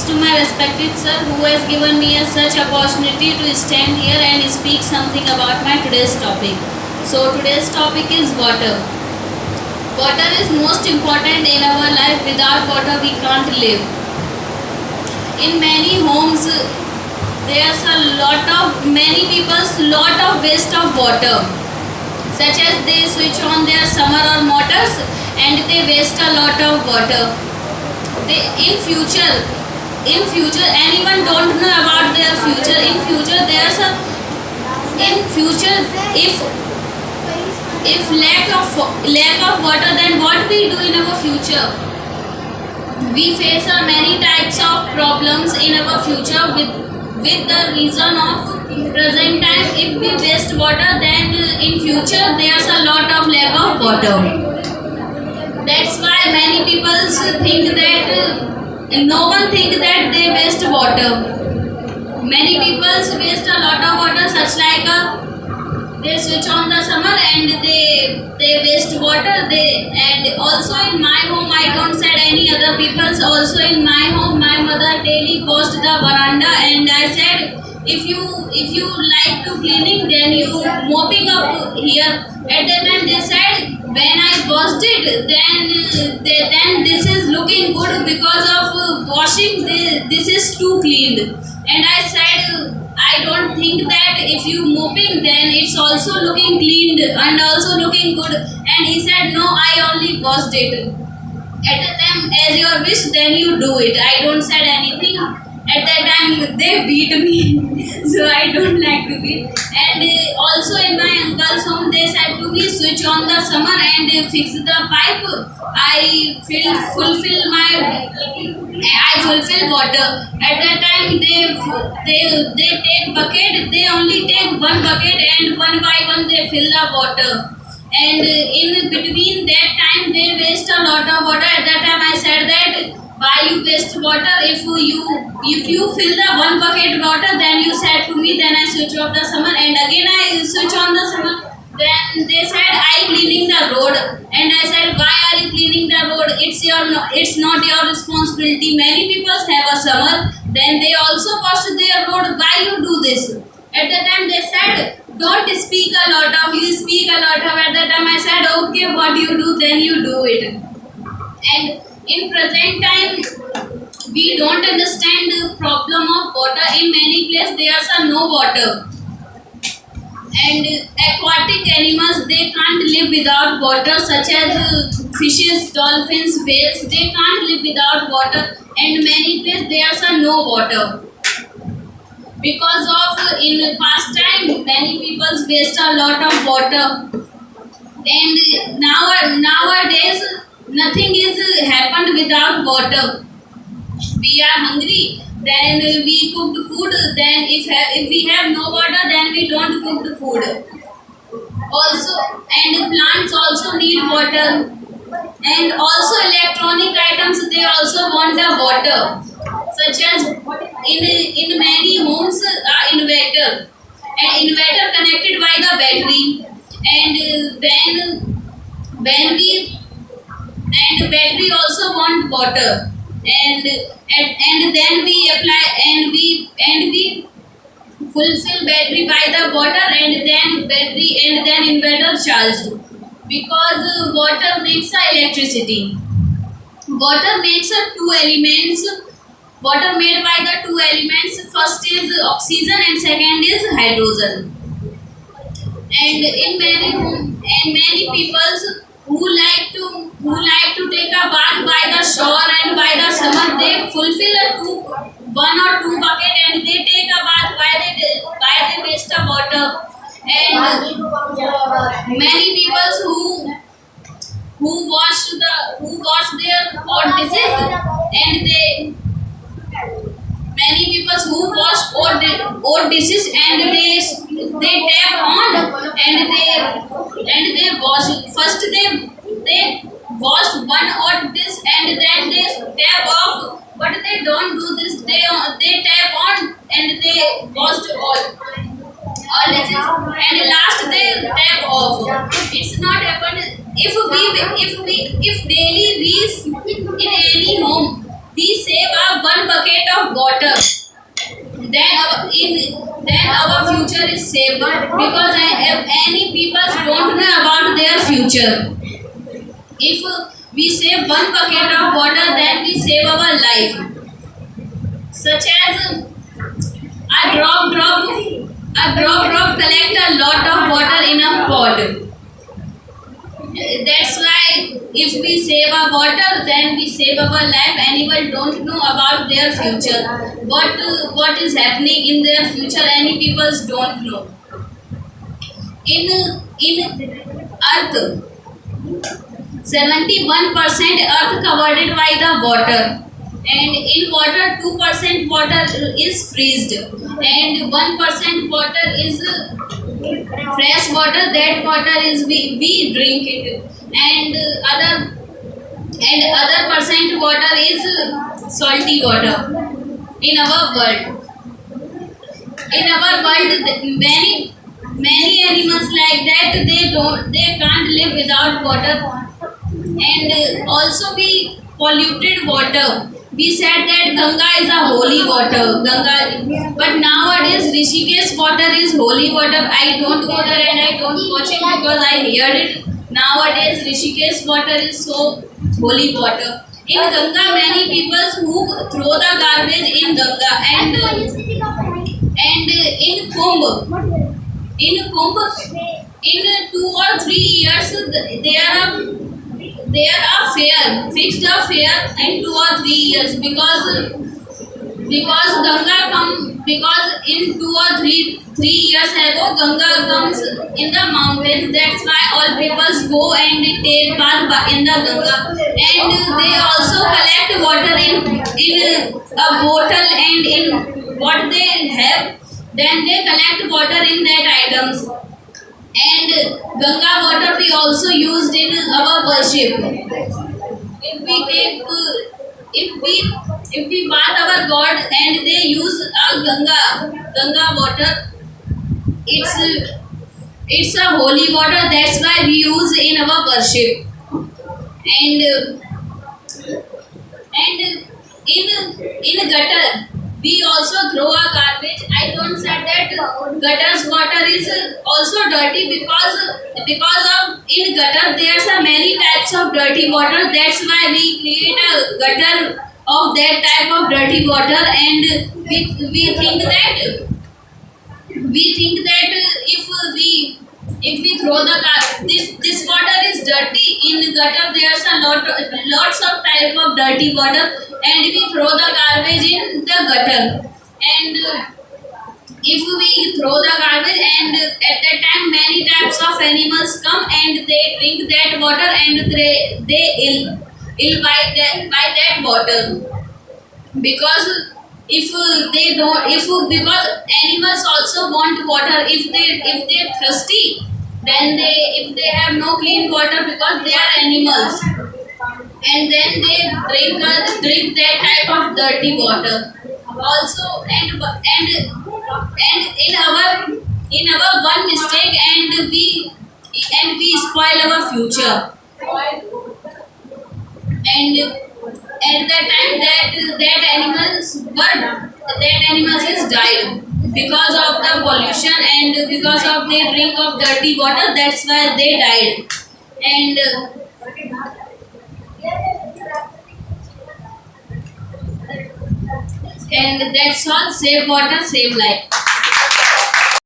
to my respected sir who has given me such opportunity to stand here and speak something about my today's topic. So today's topic is water. Water is most important in our life. Without water we can't live. In many homes there's many people's lot of waste of water, such as they switch on their summer or motors and they waste a lot of water. In future anyone don't know about their future. In future if lack of water, then what we do in our future? We face many types of problems in our future with the reason of present time. If we waste water, then in future there's a lot of lack of water. That's why many people think that no one think that they waste water. Many people waste a lot of water, such like they switch on the summer and they waste water. And also in my home, I don't said any other people's. Also in my home, my mother daily washed the veranda, and I said, if you like to cleaning, then you mopping up here. At that time they said, when I washed it, then this is looking good because of washing. This is too cleaned. And I said, I don't think that if you mopping, then it's also looking cleaned and also looking good. And he said, no, I only washed it. At that time, as your wish, then you do it. I don't said anything. At that time they beat me, so I don't like to beat. And also in my uncle's home, they said to me, switch on the summer and fix the pipe. I fulfill water. At that time they take bucket. They only take one bucket and one by one they fill the water. And in between that time they waste a lot of water. At that time I said that, why you waste water? If you fill the one bucket water, then you said to me, then I switch off the summer and again I switch on the summer. Then they said, I cleaning the road. And I said, why are you cleaning the road? It's not your responsibility. Many people have a summer, then they also wash their road. Why you do this? At the time they said, don't speak a lot of, you speak a lot of. At that time I said, okay, what you do, then you do it. And in present time, we don't understand the problem of water. In many places, there's no water. And aquatic animals, they can't live without water, such as fishes, dolphins, whales. They can't live without water. And many places, there's no water. Because of, in past time, many people waste a lot of water. And nowadays, nothing is happened without water. We are hungry, then we cook the food. Then if we have no water, then we don't cook the food. Also, and plants also need water. And also electronic items, they also want the water. Such as in many homes inverter. And inverter connected by the battery. And and battery also want water, and then we apply and we fulfill battery by the water, and then battery and then inverter charged, because water makes electricity. Water makes two elements. Water made by the two elements. First is oxygen and second is hydrogen. And in many people who like to take a bath by the shore and by the summer, they fulfill one or two bucket and they take a bath. Why they waste the water? And many people who wash their own dishes, and many people who wash old dishes and they tap on and they wash. First they wash one old dish and then they tap off, but they don't do this. They tap on and they wash all dishes, and last they tap off. It's not happened. If daily we in any home we save our one bucket of water, then our future is saved, because if any people don't know about their future. If we save one bucket of water, then we save our life. Such as a drop collect a lot of water in a pot. That's why if we save our water, then we save our life. Anyone don't know about their future. What is happening in their future? Any people don't know. In Earth, 71% Earth covered by the water, and in water 2% water is freezed, and 1% water is fresh water. That water is we drink it, and other percent water is salty water. In our world, many animals like that, they can't live without water. And also we polluted water. We said that Ganga is a holy water, but nowadays Rishikesh water is holy water. I don't go there and I don't watch it because I heard it. Nowadays Rishikesh water is so holy water. In Ganga, many people who throw the garbage in Ganga, and in Kumbh, in 2 or 3 years there are fixed a fair in 2 or 3 years, because Ganga come, because in 2 or 3 years ago Ganga comes in the mountains. That's why all people go and take bath in the Ganga, and they also collect water in a bottle, and in what they have, then they collect water in that items. And Ganga water we also used in our worship. If we take, if we bath our God and they use our Ganga water, it's a holy water. That's why we use in our worship. And in gutter we also throw our garbage. I don't say that gutter's water is also dirty, because of in gutter there's a many types of dirty water. That's why we create a gutter of that type of dirty water. And we think that if we throw this water is dirty. In gutter there's a lots of type of dirty water, and we throw the garbage in the gutter. And if we throw the garbage, and at that time many types of animals come and they drink that water, and they ill by that water. Because if they don't, because animals also want water. If they're thirsty, then if they have no clean water, because they are animals, and then they drink that type of dirty water also. And in our one mistake, and we spoil our future. And at that time that animals is died because of the pollution, and because of they drink of dirty water. That's why they died. And that's all. Save water, save life.